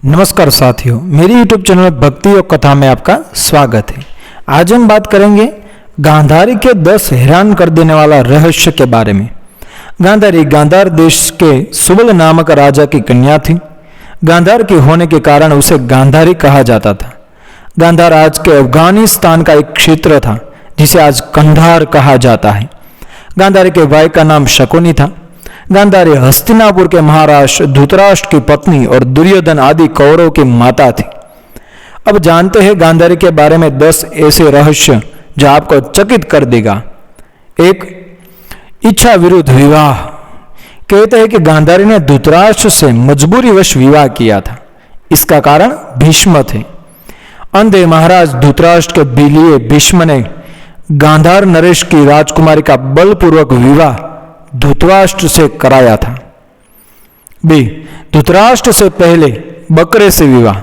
नमस्कार साथियों, मेरी YouTube चैनल भक्ति और कथा में आपका स्वागत है। आज हम बात करेंगे गांधारी के 10 हैरान कर देने वाला रहस्य के बारे में। गांधारी गांधार देश के सुबल नामक राजा की कन्या थी। गांधार के होने के कारण उसे गांधारी कहा जाता था। गांधार आज के अफगानिस्तान का एक क्षेत्र था जिसे आज कंधार कहा जाता है। गांधारी के भाई का नाम शकुनी था। गांधारी हस्तिनापुर के महाराज धृतराष्ट्र की पत्नी और दुर्योधन आदि कौरव की माता थी। अब जानते हैं गांधारी के बारे में 10 ऐसे रहस्य जो आपको चकित कर देगा। एक, इच्छा विरुद्ध विवाह। कहते हैं कि गांधारी ने धृतराष्ट्र से मजबूरीवश विवाह किया था। इसका कारण भीष्म थे। अंधे महाराज धृतराष्ट्र के लिए भीष्म ने गांधार नरेश की राजकुमारी का बलपूर्वक विवाह धृतराष्ट्र से कराया था। बी, धृतराष्ट्र से पहले बकरे से विवाह।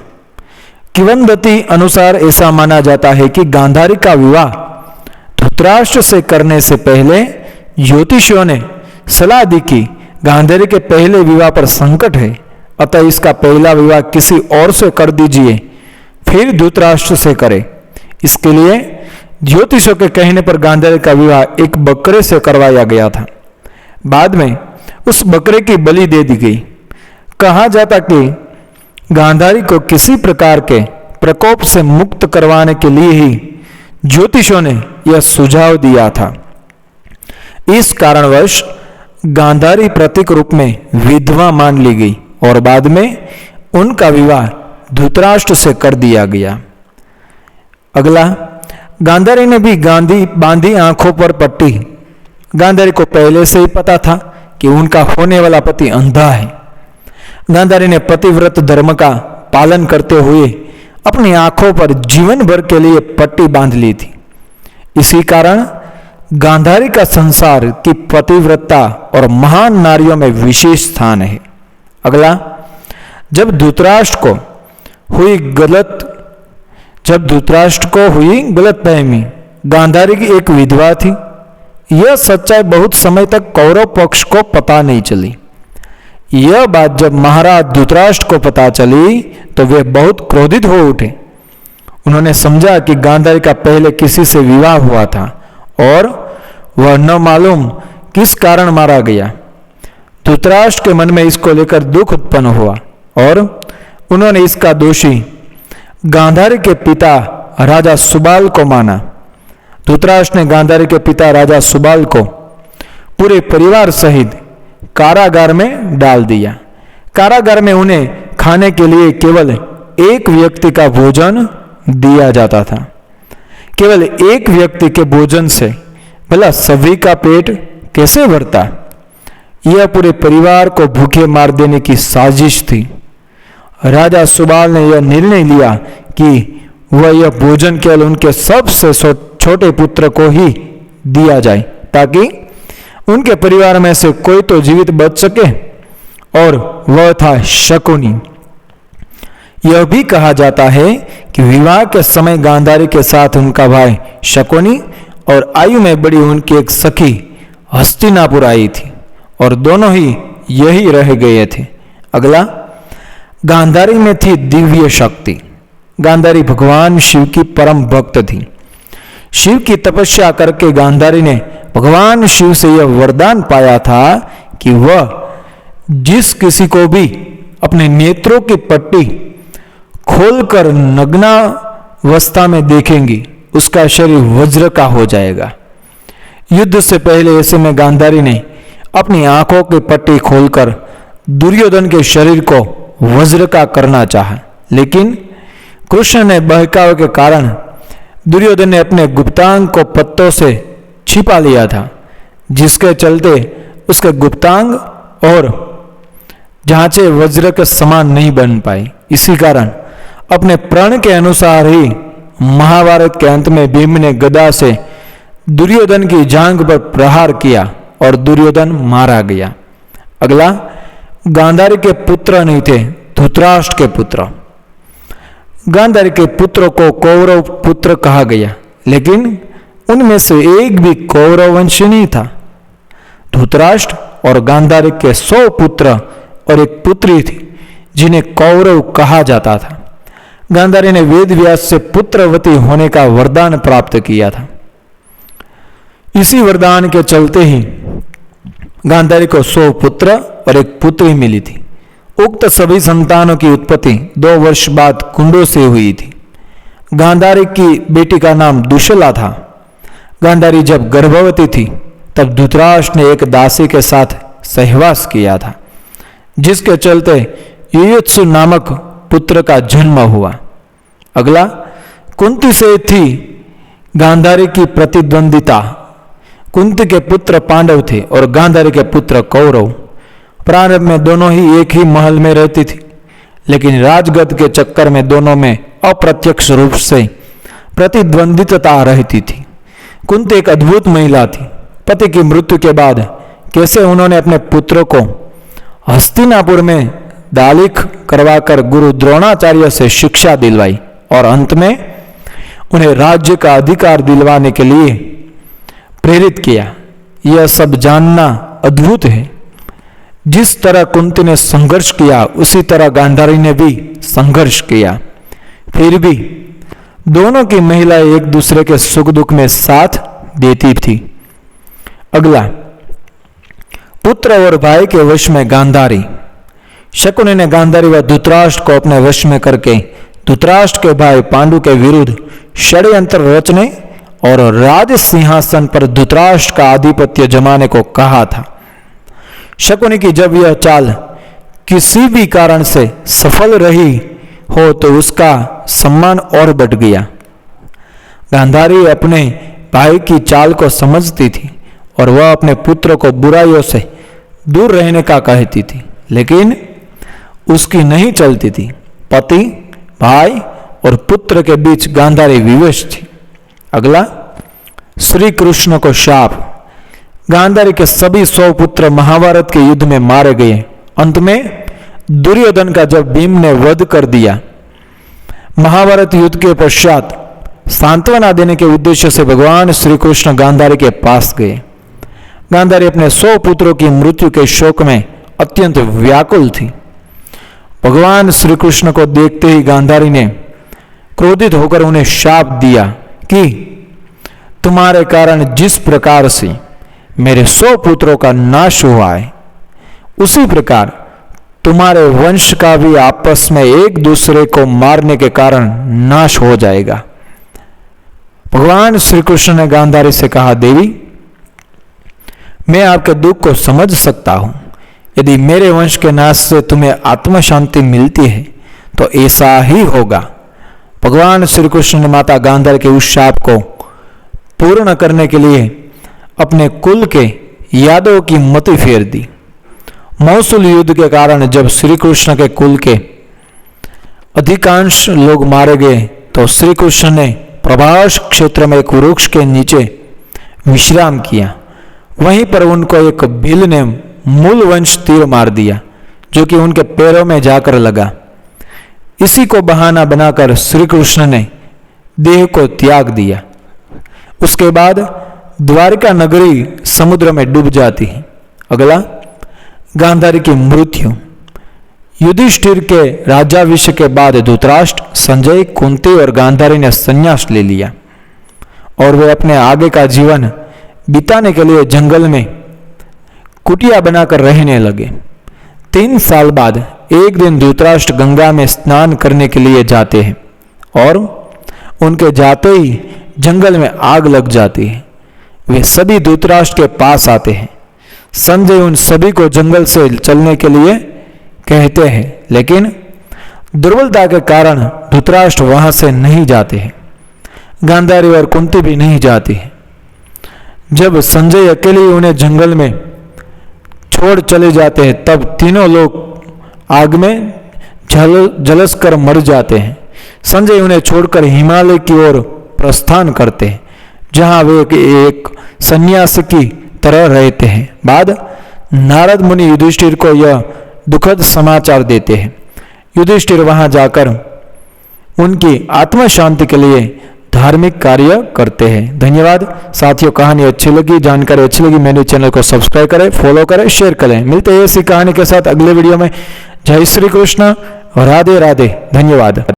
किंवदंती अनुसार ऐसा माना जाता है कि गांधारी का विवाह धृतराष्ट्र से करने से पहले ज्योतिषियों ने सलाह दी कि गांधारी के पहले विवाह पर संकट है, अतः इसका पहला विवाह किसी और से कर दीजिए, फिर धृतराष्ट्र से करें। इसके लिए ज्योतिषियों के कहने पर गांधारी का विवाह एक बकरे से करवाया गया था। बाद में उस बकरे की बलि दे दी गई। कहा जाता कि गांधारी को किसी प्रकार के प्रकोप से मुक्त करवाने के लिए ही ज्योतिषों ने यह सुझाव दिया था। इस कारणवश गांधारी प्रतीक रूप में विधवा मान ली गई और बाद में उनका विवाह धृतराष्ट्र से कर दिया गया। अगला, गांधारी ने भी बांधी आंखों पर पट्टी। गांधारी को पहले से ही पता था कि उनका होने वाला पति अंधा है। गांधारी ने पतिव्रत धर्म का पालन करते हुए अपनी आंखों पर जीवन भर के लिए पट्टी बांध ली थी। इसी कारण गांधारी का संसार की पतिव्रता और महान नारियों में विशेष स्थान है। अगला, जब धृतराष्ट्र को हुई गलतफहमी, गांधारी की एक विधवा थी। यह सच्चाई बहुत समय तक कौरव पक्ष को पता नहीं चली। यह बात जब महाराज धृतराष्ट्र को पता चली तो वे बहुत क्रोधित हो उठे। उन्होंने समझा कि गांधारी का पहले किसी से विवाह हुआ था और वह न मालूम किस कारण मारा गया। धृतराष्ट्र के मन में इसको लेकर दुख उत्पन्न हुआ और उन्होंने इसका दोषी गांधारी के पिता राजा सुबाल को माना। धृतराष्ट्र ने गांधारी के पिता राजा सुबाल को पूरे परिवार सहित कारागार में डाल दिया। कारागार में उन्हें खाने के लिए केवल एक व्यक्ति का भोजन दिया जाता था। केवल एक व्यक्ति के भोजन से भला सभी का पेट कैसे भरता? यह पूरे परिवार को भूखे मार देने की साजिश थी। राजा सुबाल ने यह निर्णय लिया कि वह यह भोजन केवल उनके सबसे छोटे पुत्र को ही दिया जाए ताकि उनके परिवार में से कोई तो जीवित बच सके, और वह था शकुनी। यह भी कहा जाता है कि विवाह के समय गांधारी के साथ उनका भाई शकुनी और आयु में बड़ी उनकी एक सखी हस्तिनापुर आई थी और दोनों ही यही रह गए थे। अगला, गांधारी में थी दिव्य शक्ति। गांधारी भगवान शिव की परम भक्त थी। शिव की तपस्या करके गांधारी ने भगवान शिव से यह वरदान पाया था कि वह जिस किसी को भी अपने नेत्रों की पट्टी खोलकर नग्नावस्था में देखेंगी उसका शरीर वज्र का हो जाएगा। युद्ध से पहले ऐसे में गांधारी ने अपनी आंखों की पट्टी खोलकर दुर्योधन के शरीर को वज्र का करना चाहा, लेकिन कृष्ण ने बहकावे के कारण दुर्योधन ने अपने गुप्तांग को पत्तों से छिपा लिया था, जिसके चलते उसके गुप्तांग और जांचे वज्र के समान नहीं बन पाई। इसी कारण अपने प्रण के अनुसार ही महाभारत के अंत में भीम ने गदा से दुर्योधन की जांघ पर प्रहार किया और दुर्योधन मारा गया। अगला, गांधारी के पुत्र नहीं थे, धृतराष्ट्र के पुत्र। गांधारी के पुत्रों को कौरव पुत्र कहा गया, लेकिन उनमें से एक भी कौरव वंश नहीं था। धृतराष्ट्र और गांधारी के 100 पुत्र और एक पुत्री थी, जिन्हें कौरव कहा जाता था। गांधारी ने वेद व्यास से पुत्रवती होने का वरदान प्राप्त किया था। इसी वरदान के चलते ही गांधारी को 100 पुत्र और एक पुत्री मिली थी। उक्त सभी संतानों की उत्पत्ति 2 वर्ष बाद कुंडों से हुई थी। गांधारी की बेटी का नाम दुशला था। गांधारी जब गर्भवती थी तब धृतराष्ट्र ने एक दासी के साथ सहवास किया था, जिसके चलते युयुत्सु नामक पुत्र का जन्म हुआ। अगला, कुंती से थी गांधारी की प्रतिद्वंदिता। कुंती के पुत्र पांडव थे और गांधारी के पुत्र कौरव। प्रारंभ में दोनों ही एक ही महल में रहती थी, लेकिन राजगद्द के चक्कर में दोनों में अप्रत्यक्ष रूप से प्रतिद्वंदिता रहती थी। कुंती एक अद्भुत महिला थी। पति की मृत्यु के बाद कैसे उन्होंने अपने पुत्रों को हस्तिनापुर में दालिक करवाकर गुरु द्रोणाचार्य से शिक्षा दिलवाई और अंत में उन्हें राज्य का अधिकार दिलवाने के लिए प्रेरित किया, यह सब जानना अद्भुत है। जिस तरह कुंती ने संघर्ष किया उसी तरह गांधारी ने भी संघर्ष किया। फिर भी दोनों की महिलाएं एक दूसरे के सुख दुख में साथ देती थी। अगला, पुत्र और भाई के वश में गांधारी। शकुनि ने गांधारी व धृतराष्ट्र को अपने वश में करके धृतराष्ट्र के भाई पांडु के विरुद्ध षड्यंत्र रचने और राज सिंहासन पर धृतराष्ट्र का आधिपत्य जमाने को कहा था। शकुनि की जब यह चाल किसी भी कारण से सफल रही हो तो उसका सम्मान और बढ़ गया। गांधारी अपने भाई की चाल को समझती थी और वह अपने पुत्र को बुराइयों से दूर रहने का कहती थी, लेकिन उसकी नहीं चलती थी। पति, भाई और पुत्र के बीच गांधारी विवश थी। अगला, श्री कृष्ण को शाप। गांधारी के सभी 100 पुत्र महाभारत के युद्ध में मारे गए। अंत में दुर्योधन का जब भीम ने वध कर दिया, महाभारत युद्ध के पश्चात सांत्वना देने के उद्देश्य से भगवान श्री कृष्ण गांधारी के पास गए। गांधारी अपने 100 पुत्रों की मृत्यु के शोक में अत्यंत व्याकुल थी। भगवान श्री कृष्ण को देखते ही गांधारी ने क्रोधित होकर उन्हें शाप दिया कि तुम्हारे कारण जिस प्रकार से मेरे 100 पुत्रों का नाश हुआ है, उसी प्रकार तुम्हारे वंश का भी आपस में एक दूसरे को मारने के कारण नाश हो जाएगा। भगवान श्री कृष्ण ने गांधारी से कहा, देवी, मैं आपके दुख को समझ सकता हूं। यदि मेरे वंश के नाश से तुम्हें आत्म शांति मिलती है तो ऐसा ही होगा। भगवान श्री कृष्ण ने माता गांधारी के उस शाप को पूर्ण करने के लिए अपने कुल के यादवों की मति फेर दी। मौसूल युद्ध के कारण जब श्री कृष्ण के कुल के अधिकांश लोग मारे गए तो श्री कृष्ण ने प्रभास क्षेत्र में एक वृक्ष के नीचे विश्राम किया। वहीं पर उनको एक भील ने मूल वंश तीर मार दिया, जो कि उनके पैरों में जाकर लगा। इसी को बहाना बनाकर श्री कृष्ण ने देह को त्याग दिया। उसके बाद द्वारिका नगरी समुद्र में डूब जाती है। अगला, गांधारी की मृत्यु। युधिष्ठिर के राज्याभिषेक के बाद धृतराष्ट्र, संजय, कुंती और गांधारी ने संन्यास ले लिया और वे अपने आगे का जीवन बिताने के लिए जंगल में कुटिया बनाकर रहने लगे। 3 साल बाद एक दिन धृतराष्ट्र गंगा में स्नान करने के लिए जाते हैं और उनके जाते ही जंगल में आग लग जाती है। वे सभी धृतराष्ट्र के पास आते हैं। संजय उन सभी को जंगल से चलने के लिए कहते हैं, लेकिन दुर्बलता के कारण धृतराष्ट्र वहां से नहीं जाते हैं। गांधारी और कुंती भी नहीं जाती है। जब संजय अकेले उन्हें जंगल में छोड़ चले जाते हैं तब तीनों लोग आग में झलस कर मर जाते हैं। संजय उन्हें छोड़कर हिमालय की ओर प्रस्थान करते हैं, जहां वे एक सन्यासी की तरह रहते हैं। बाद नारद मुनि युधिष्ठिर को यह दुखद समाचार देते हैं। युधिष्ठिर वहां जाकर उनकी आत्म शांति के लिए धार्मिक कार्य करते हैं। धन्यवाद साथियों, कहानी अच्छी लगी, जानकारी अच्छी लगी, मेरे चैनल को सब्सक्राइब करें, फॉलो करें, शेयर करें। मिलते हैं इसी कहानी के साथ अगले वीडियो में। जय श्री कृष्ण, राधे राधे, धन्यवाद।